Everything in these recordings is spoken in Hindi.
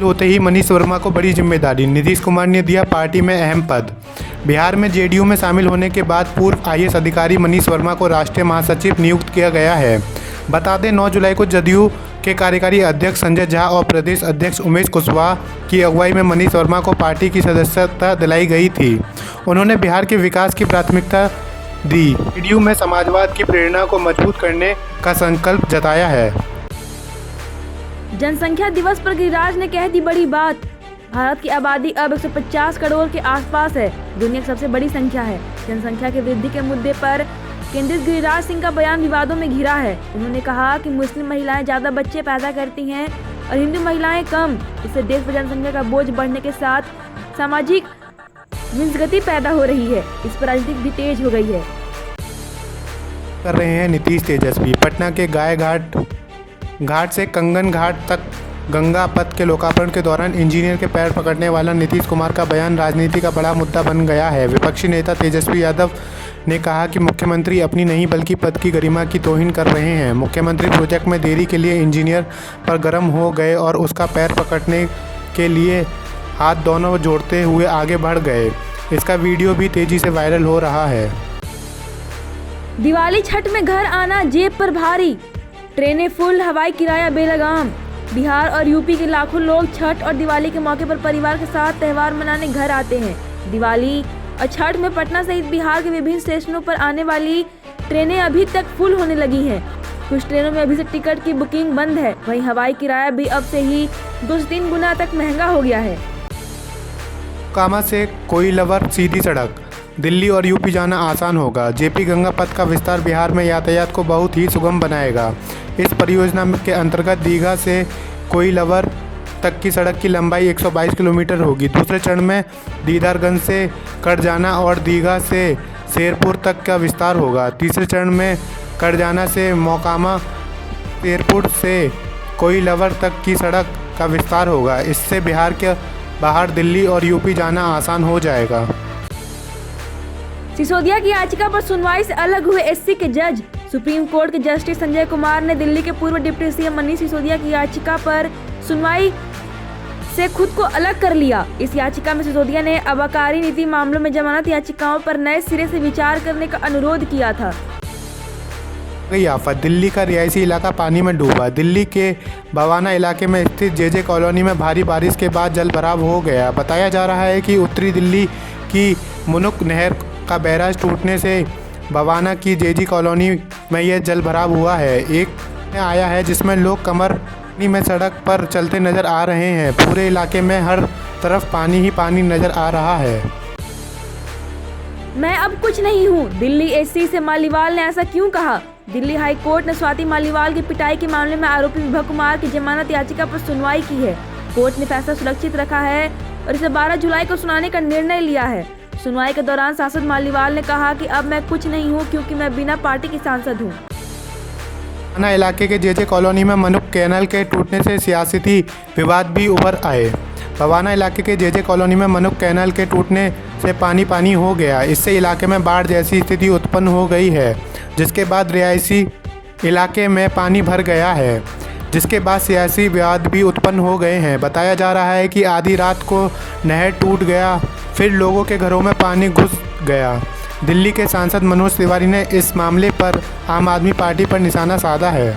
होते ही मनीष वर्मा को बड़ी जिम्मेदारी, नीतीश कुमार ने दिया पार्टी में अहम पद। बिहार में जेडीयू में शामिल होने के बाद पूर्व आईएएस अधिकारी मनीष वर्मा को राष्ट्रीय महासचिव नियुक्त किया गया है। बता दें 9 जुलाई को जदयू के कार्यकारी अध्यक्ष संजय झा और प्रदेश अध्यक्ष उमेश कुशवाहा की अगुवाई में मनीष वर्मा को पार्टी की सदस्यता दिलाई गई थी। उन्होंने बिहार के विकास की प्राथमिकता दी, जेडीयू में समाजवाद की प्रेरणा को मजबूत करने का संकल्प जताया है। जनसंख्या दिवस पर गिरिराज ने कह दी बड़ी बात। भारत की आबादी अब 150 करोड़ के आसपास है, दुनिया की सबसे बड़ी संख्या है। जनसंख्या के वृद्धि के मुद्दे पर केंद्रित गिरिराज सिंह का बयान विवादों में घिरा है। उन्होंने कहा कि मुस्लिम महिलाएं ज्यादा बच्चे पैदा करती हैं और हिंदू महिलाएं कम। इससे देश पर जनसंख्या का बोझ बढ़ने के साथ सामाजिक विसंगति पैदा हो रही है। इस पर राजनीति भी तेज हो गई है। कर रहे हैं नीतीश तेजस्वी। पटना के गाय घाट से कंगन घाट तक गंगा पथ के लोकार्पण के दौरान इंजीनियर के पैर पकड़ने वाला नीतीश कुमार का बयान राजनीति का बड़ा मुद्दा बन गया है। विपक्षी नेता तेजस्वी यादव ने कहा कि मुख्यमंत्री अपनी नहीं बल्कि पद की गरिमा की तौहीन कर रहे हैं। मुख्यमंत्री प्रोजेक्ट में देरी के लिए इंजीनियर पर गर्म हो गए और उसका पैर पकड़ने के लिए हाथ दोनों जोड़ते हुए आगे बढ़ गए। इसका वीडियो भी तेजी से वायरल हो रहा है। दिवाली छठ में घर आना जेब पर भारी, ट्रेनें फुल, हवाई किराया बेलगाम। बिहार और यूपी के लाखों लोग छठ और दिवाली के मौके पर परिवार के साथ त्यौहार मनाने घर आते हैं। दिवाली और छठ में पटना सहित बिहार के विभिन्न स्टेशनों पर आने वाली ट्रेनें अभी तक फुल होने लगी हैं। कुछ ट्रेनों में अभी से टिकट की बुकिंग बंद है। वहीं हवाई किराया भी अब से ही 2 से 3 गुना तक महंगा हो गया है। कामा से कोइलवर सीधी सड़क, दिल्ली और यूपी जाना आसान होगा। जेपी गंगा पथ का विस्तार बिहार में यातायात को बहुत ही सुगम बनाएगा। इस परियोजना के अंतर्गत दीघा से कोइलवर तक की सड़क की लंबाई 122 किलोमीटर होगी। दूसरे चरण में दीदारगंज से करजाना और दीघा से शेरपुर तक का विस्तार होगा। तीसरे चरण में करजाना से मोकामा, शेरपुर से कोइलवर तक की सड़क का विस्तार होगा। इससे बिहार के बाहर दिल्ली और यूपी जाना आसान हो जाएगा। सिसोदिया की याचिका पर सुनवाई से अलग हुए एससी के जज। सुप्रीम कोर्ट के जस्टिस संजय कुमार ने दिल्ली के पूर्व डिप्टी सीएम मनीष सिसोदिया की याचिका पर सुनवाई से खुद को अलग कर लिया। इस याचिका में सिसोदिया ने आबकारी नीति मामलों में जमानत याचिकाओं पर नए सिरे से विचार करने का अनुरोध किया था। आफत, दिल्ली का रिहायशी इलाका पानी में डूबा। दिल्ली के बवाना इलाके में स्थित जेजे कॉलोनी में भारी बारिश के बाद जलभराव हो गया। बताया जा रहा है कि उत्तरी दिल्ली की मुनुक नहर का बैराज टूटने से बवाना की जेजी कॉलोनी में यह जलभराव हुआ है। एक आया है जिसमें लोग कमर में सड़क पर चलते नजर आ रहे हैं। पूरे इलाके में हर तरफ पानी ही पानी नजर आ रहा है। मैं अब कुछ नहीं हूँ, दिल्ली एससी से मालीवाल ने ऐसा क्यों कहा? दिल्ली हाई कोर्ट ने स्वाति मालीवाल की पिटाई के मामले में आरोपी विभा कुमार की जमानत याचिका पर सुनवाई की है। कोर्ट ने फैसला सुरक्षित रखा है और इसे 12 जुलाई को सुनाने का निर्णय लिया है। सुनवाई के दौरान सांसद मालीवाल ने कहा कि अब मैं कुछ नहीं हूं क्योंकि मैं बिना पार्टी की सांसद हूं। बवाना इलाके के जेजे कॉलोनी में मनुक कैनाल के टूटने से सियासती विवाद भी उभर आए। बवाना इलाके के जेजे कॉलोनी में मनुक कैनाल के टूटने से पानी हो गया। इससे इलाके में बाढ़ जैसी स्थिति उत्पन्न हो गई है, जिसके बाद रिहायशी इलाके में पानी भर गया है, जिसके बाद सियासी विवाद भी उत्पन्न हो गए हैं। बताया जा रहा है कि आधी रात को नहर टूट गया, फिर लोगों के घरों में पानी घुस गया। दिल्ली के सांसद मनोज तिवारी ने इस मामले पर आम आदमी पार्टी पर निशाना साधा है।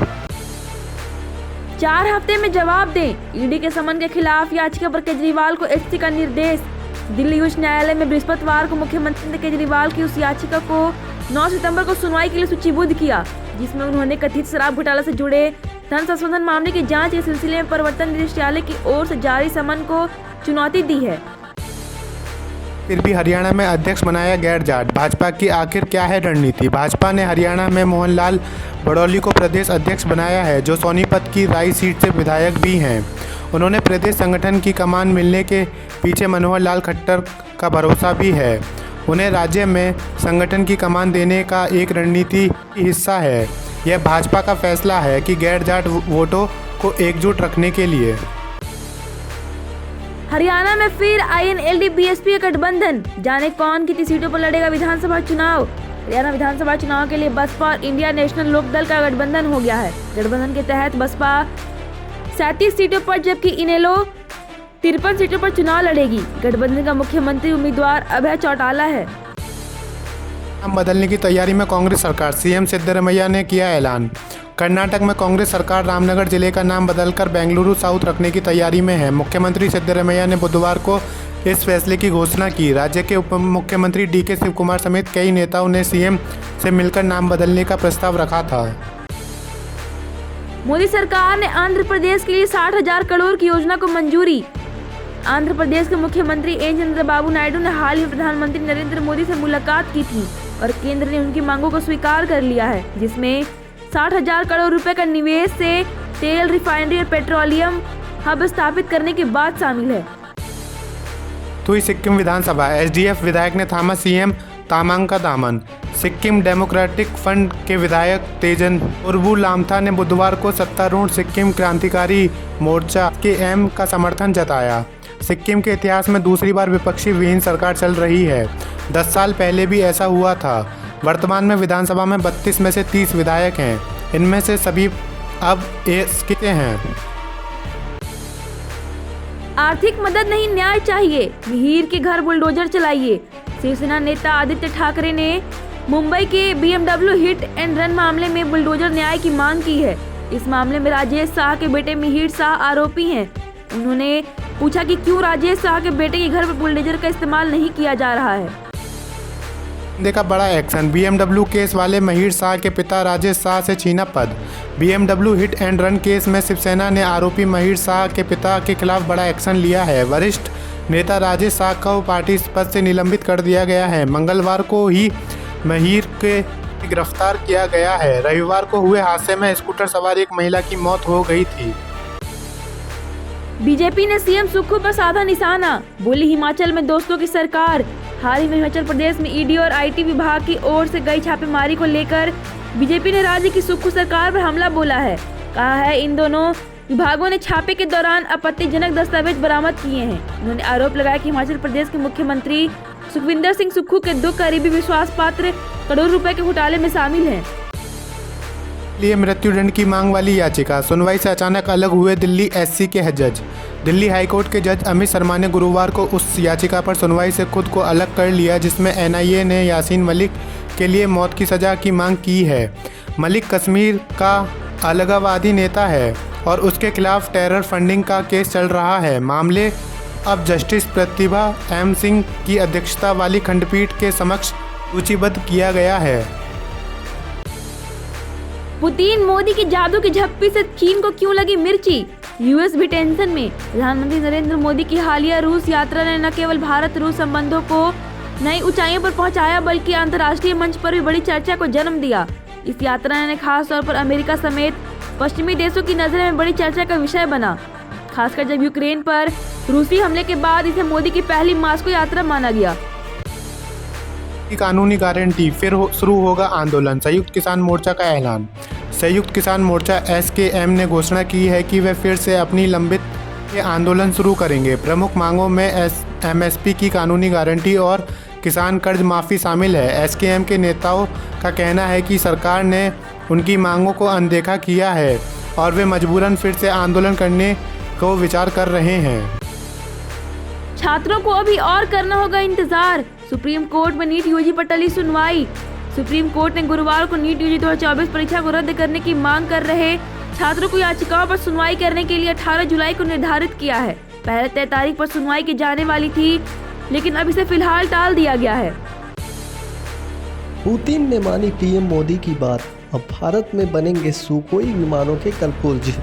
4 हफ्ते में जवाब दें, ईडी के समन के खिलाफ याचिका पर केजरीवाल को एससी का निर्देश। दिल्ली उच्च न्यायालय में बृहस्पतिवार को मुख्यमंत्री ने केजरीवाल की उस याचिका को 9 सितंबर को सुनवाई के लिए सूचीबद्ध किया, जिसमें उन्होंने कथित शराब घोटाला से जुड़े धन संशोधन मामले की जांच के सिलसिले में प्रवर्तन निदेशालय की ओर से जारी समन को चुनौती दी है। फिर भी हरियाणा में अध्यक्ष बनाया गैर जाट, भाजपा की आखिर क्या है रणनीति? भाजपा ने हरियाणा में मोहनलाल बड़ौली को प्रदेश अध्यक्ष बनाया है, जो सोनीपत की राई सीट से विधायक भी हैं। उन्होंने प्रदेश संगठन की कमान मिलने के पीछे मनोहर लाल खट्टर का भरोसा भी है। उन्हें राज्य में संगठन की कमान देने का एक रणनीति हिस्सा है। यह भाजपा का फैसला है कि गैर जाट वोटों को एकजुट रखने के लिए। हरियाणा में फिर आईएनएलडी बीएसपी का गठबंधन, जाने कौन कितनी सीटों पर लड़ेगा विधानसभा चुनाव। हरियाणा विधानसभा चुनाव के लिए बसपा और इंडिया नेशनल लोकदल का गठबंधन हो गया है। गठबंधन के तहत बसपा 37 सीटों पर जबकि इनेलो 53 सीटों पर चुनाव लड़ेगी। गठबंधन का मुख्यमंत्री उम्मीदवार अभय चौटाला है। नाम बदलने की तैयारी में कांग्रेस सरकार, सीएम सिद्धरमैया ने किया ऐलान। कर्नाटक में कांग्रेस सरकार रामनगर जिले का नाम बदलकर बेंगलुरु साउथ रखने की तैयारी में है। मुख्यमंत्री सिद्धरमैया ने बुधवार को इस फैसले की घोषणा की। राज्य के उप मुख्यमंत्री डीके शिव कुमार समेत कई नेताओं ने सीएम से मिलकर नाम बदलने का प्रस्ताव रखा था। मोदी सरकार ने आंध्र प्रदेश के लिए 60,000 करोड़ की योजना को मंजूरी। आंध्र प्रदेश के मुख्यमंत्री एन चंद्रबाबू नायडू ने हाल ही में प्रधानमंत्री नरेंद्र मोदी से मुलाकात की थी और केंद्र ने उनकी मांगों को स्वीकार कर लिया है, जिसमें 60,000 करोड़ रुपए का निवेश से तेल रिफाइनरी और पेट्रोलियम हब स्थापित करने की बात शामिल है। तो सिक्किम विधानसभा, एसडीएफ विधायक ने थामा सीएम तामांग का दामन। सिक्किम डेमोक्रेटिक फ्रंट के विधायक तेजन उर्बू लामथा ने बुधवार को सत्तारूढ़ सिक्किम क्रांतिकारी मोर्चा के एम का समर्थन जताया। सिक्किम के इतिहास में दूसरी बार विपक्षी विहीन सरकार चल रही है। 10 साल पहले भी ऐसा हुआ था। वर्तमान में विधानसभा में 32 में से 30 विधायक हैं। इनमें से सभी अब एसके हैं। आर्थिक मदद नहीं, न्याय चाहिए। मिहिर के घर बुलडोजर चलाइए। शिवसेना नेता आदित्य ठाकरे ने मुंबई के BMW हिट एंड रन मामले में बुलडोजर न्याय की मांग की है। इस मामले में राजेश शाह के बेटे मिहिर शाह आरोपी हैं। उन्होंने पूछा कि क्यों राजेश शाह के बेटे के घर पर बुलडोजर का इस्तेमाल नहीं किया जा रहा है। देखा बड़ा एक्शन, BMW केस वाले मिहिर शाह के पिता राजेश शाह से छीना पद। BMW hit and run case में शिवसेना ने आरोपी मिहिर शाह के पिता के खिलाफ बड़ा एक्शन लिया है। वरिष्ठ नेता राजेश शाह को पार्टी पद से निलंबित कर दिया गया है। मंगलवार को ही मिहिर के गिरफ्तार किया गया है। रविवार को हुए हादसे में स्कूटर सवार एक महिला की मौत हो गई थी। बीजेपी ने सीएम सुक्खू पर साधा निशाना, बोली हिमाचल में दोस्तों की सरकार। हाल ही में हिमाचल प्रदेश में ईडी और आईटी विभाग की ओर से गई छापेमारी को लेकर बीजेपी ने राज्य की सुक्खू सरकार पर हमला बोला है। कहा है इन दोनों विभागों ने छापे के दौरान आपत्तिजनक दस्तावेज बरामद किए हैं। उन्होंने आरोप लगाया कि हिमाचल प्रदेश के मुख्यमंत्री सुखविंदर सिंह सुक्खू के 2 करीबी विश्वास पात्र करोड़ रुपए के घोटाले में शामिल हैं। लिए मृत्युदंड की मांग वाली याचिका, सुनवाई से अचानक अलग हुए दिल्ली एससी के जज। दिल्ली हाईकोर्ट के जज अमित शर्मा ने गुरुवार को उस याचिका पर सुनवाई से खुद को अलग कर लिया जिसमें एनआईए ने यासीन मलिक के लिए मौत की सज़ा की मांग की है। मलिक कश्मीर का अलगाववादी नेता है और उसके खिलाफ टेरर फंडिंग का केस चल रहा है। मामले अब जस्टिस प्रतिभा एम सिंह की अध्यक्षता वाली खंडपीठ के समक्ष सूचीबद्ध किया गया है। पुतिन मोदी की जादू की झप्पी से चीन को क्यों लगी मिर्ची, यूएस भी टेंशन में। प्रधानमंत्री नरेंद्र मोदी की हालिया रूस यात्रा ने न केवल भारत रूस संबंधों को नई ऊंचाइयों पर पहुंचाया बल्कि अंतर्राष्ट्रीय मंच पर भी बड़ी चर्चा को जन्म दिया। इस यात्रा ने खास तौर पर अमेरिका समेत पश्चिमी देशों की नजर में बड़ी चर्चा का विषय बना, खासकर जब यूक्रेन पर रूसी हमले के बाद इसे मोदी की पहली मास्को यात्रा माना गया। कानूनी गारंटी, फिर शुरू होगा आंदोलन, संयुक्त किसान मोर्चा का ऐलान। संयुक्त किसान मोर्चा एसकेएम ने घोषणा की है कि वे फिर से अपनी लंबित के आंदोलन शुरू करेंगे। प्रमुख मांगों में एमएसपी की कानूनी गारंटी और किसान कर्ज माफ़ी शामिल है। एसकेएम के नेताओं का कहना है कि सरकार ने उनकी मांगों को अनदेखा किया है और वे मजबूरन फिर से आंदोलन करने को विचार कर रहे हैं। छात्रों को अभी और करना होगा इंतजार, सुप्रीम कोर्ट में नीट यूजी पर टली सुनवाई। सुप्रीम कोर्ट ने गुरुवार को नीट यूजी 2024 परीक्षा को रद्द करने की मांग कर रहे छात्रों को याचिकाओं पर सुनवाई करने के लिए 18 जुलाई को निर्धारित किया है। पहले तय तारीख पर सुनवाई की जाने वाली थी, लेकिन अब इसे फिलहाल टाल दिया गया है। पुतिन ने मानी पीएम मोदी की बात, अब भारत में बनेंगे सुखोई विमानों के कलपुर्ज।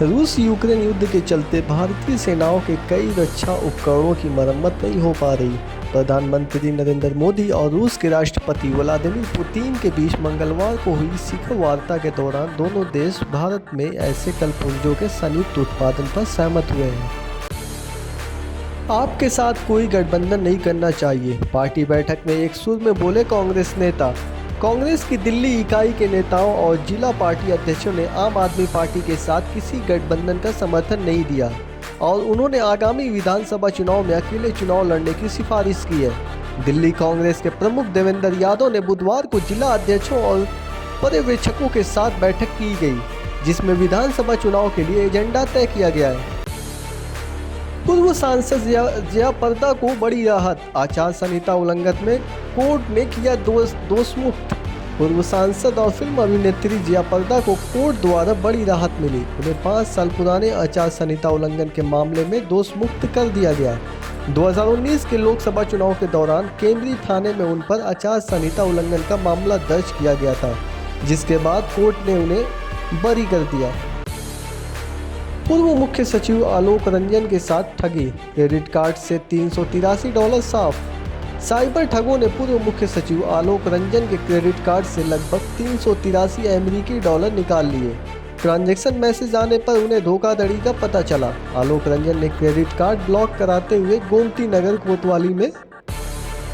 रूस यूक्रेन युद्ध के चलते भारतीय सेनाओं के कई रक्षा उपकरणों की मरम्मत नहीं हो पा रही। प्रधानमंत्री नरेंद्र मोदी और रूस के राष्ट्रपति व्लादिमीर पुतिन के बीच मंगलवार को हुई शिखर वार्ता के दौरान दोनों देश भारत में ऐसे कलपुर्जों के संयुक्त उत्पादन पर सहमत हुए हैं। आपके साथ कोई गठबंधन नहीं करना चाहिए, पार्टी बैठक में एक सुर में बोले कांग्रेस नेता। कांग्रेस की दिल्ली इकाई के नेताओं और जिला पार्टी अध्यक्षों ने आम आदमी पार्टी के साथ किसी गठबंधन का समर्थन नहीं दिया और उन्होंने आगामी विधानसभा चुनाव में अकेले चुनाव लड़ने की सिफारिश की है। दिल्ली कांग्रेस के प्रमुख देवेंद्र यादव ने बुधवार को जिला अध्यक्षों और पर्यवेक्षकों के साथ बैठक की गई, जिसमें विधानसभा चुनाव के लिए एजेंडा तय किया गया है। पूर्व सांसद जया प्रदा को बड़ी राहत, आचार संहिता उल्लंघन में कोर्ट ने किया दोष मुक्त। पूर्व सांसद और फिल्म अभिनेत्री जया प्रदा को कोर्ट द्वारा बड़ी राहत मिली। उन्हें 5 साल पुराने आचार संहिता उल्लंघन के मामले में दोष मुक्त कर दिया गया। 2019 के लोकसभा चुनाव के दौरान केंद्रीय थाने में उन पर आचार संहिता उल्लंघन का मामला दर्ज किया गया था, जिसके बाद कोर्ट ने उन्हें बरी कर दिया। पूर्व मुख्य सचिव आलोक रंजन के साथ ठगी, क्रेडिट कार्ड से $383 साफ। साइबर ठगों ने पूर्व मुख्य सचिव आलोक रंजन के क्रेडिट कार्ड से लगभग $383 निकाल लिए। ट्रांजैक्शन मैसेज आने पर उन्हें धोखाधड़ी का पता चला। आलोक रंजन ने क्रेडिट कार्ड ब्लॉक कराते हुए गोमती नगर कोतवाली में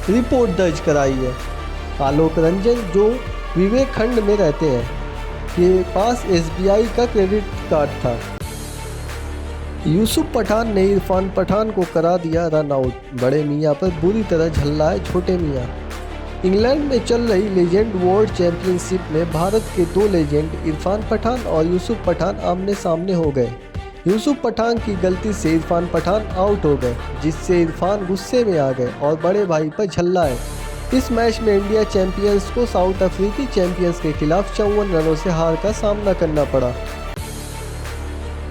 रिपोर्ट दर्ज कराई है। आलोक रंजन, जो विवेक खंड में रहते हैं, के पास SBI का क्रेडिट कार्ड था। यूसुफ पठान ने इरफान पठान को करा दिया रन आउट। बड़े मियां पर बुरी तरह झल्लाए छोटे मियां। इंग्लैंड में चल रही लेजेंड वर्ल्ड चैंपियनशिप में भारत के 2 लेजेंड इरफान पठान और यूसुफ पठान आमने सामने हो गए। यूसुफ पठान की गलती से इरफान पठान आउट हो गए, जिससे इरफान गुस्से में आ गए और बड़े भाई पर झल्लाए। इस मैच में इंडिया चैंपियंस को साउथ अफ्रीकी चैंपियंस के खिलाफ 54 रनों से हार का सामना करना पड़ा।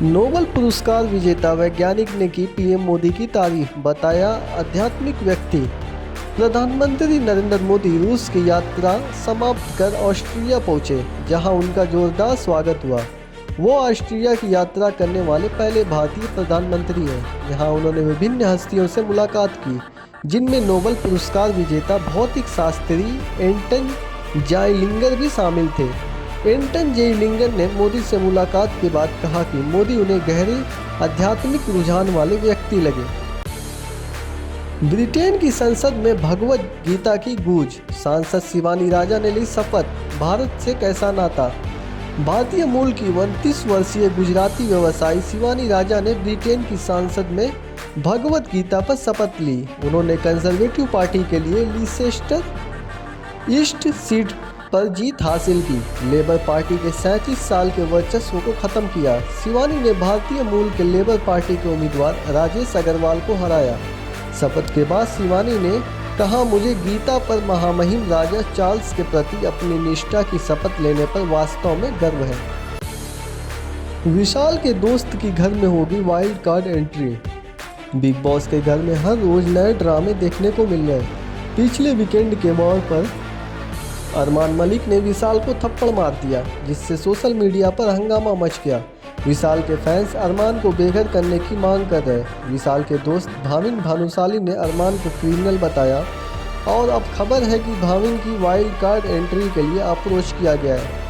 नोबेल पुरस्कार विजेता वैज्ञानिक ने की पीएम मोदी की तारीफ, बताया आध्यात्मिक व्यक्ति। प्रधानमंत्री नरेंद्र मोदी रूस की यात्रा समाप्त कर ऑस्ट्रिया पहुंचे, जहां उनका जोरदार स्वागत हुआ। वो ऑस्ट्रिया की यात्रा करने वाले पहले भारतीय प्रधानमंत्री हैं। यहाँ उन्होंने विभिन्न हस्तियों से मुलाकात की, जिनमें नोबेल पुरस्कार विजेता भौतिक शास्त्री एंटन जाइलिंगर भी शामिल थे। एंटन जेइलिंगर ने मोदी से मुलाकात के बाद कहा कि मोदी उन्हें गहरे आध्यात्मिक रुझान वाले व्यक्ति लगे। ब्रिटेन की संसद में भगवत गीता की गूंज, सांसद शिवानी राजा ने ली शपथ। भारत से कैसा नाता। भारतीय मूल की 29 वर्षीय गुजराती व्यवसायी शिवानी राजा ने ब्रिटेन की संसद में भगवत गीता पर शपथ ली। उन्होंने कंजर्वेटिव पार्टी के लिए लीसेस्टर ईस्ट सीट पर जीत हासिल की। लेबर पार्टी के 37 साल के वर्चस्व को खत्म किया। शिवानी ने भारतीय मूल के लेबर पार्टी के उम्मीदवार राजेश अग्रवाल को हराया। शपथ के बाद शिवानी ने कहा, मुझे गीता पर महामहिम राजा चार्ल्स के प्रति अपनी निष्ठा की शपथ लेने पर वास्तव में गर्व है। विशाल के दोस्त की घर में होगी wild card entry. Big boss के घर में हर रोज नए ड्रामे देखने को मिल रहे। पिछले वीकेंड के मौके पर अरमान मलिक ने विशाल को थप्पड़ मार दिया, जिससे सोशल मीडिया पर हंगामा मच गया। विशाल के फैंस अरमान को बेघर करने की मांग कर रहे। विशाल के दोस्त भाविन भानुशाली ने अरमान को क्रिमिनल बताया और अब खबर है कि भाविन की वाइल्ड कार्ड एंट्री के लिए अप्रोच किया गया है।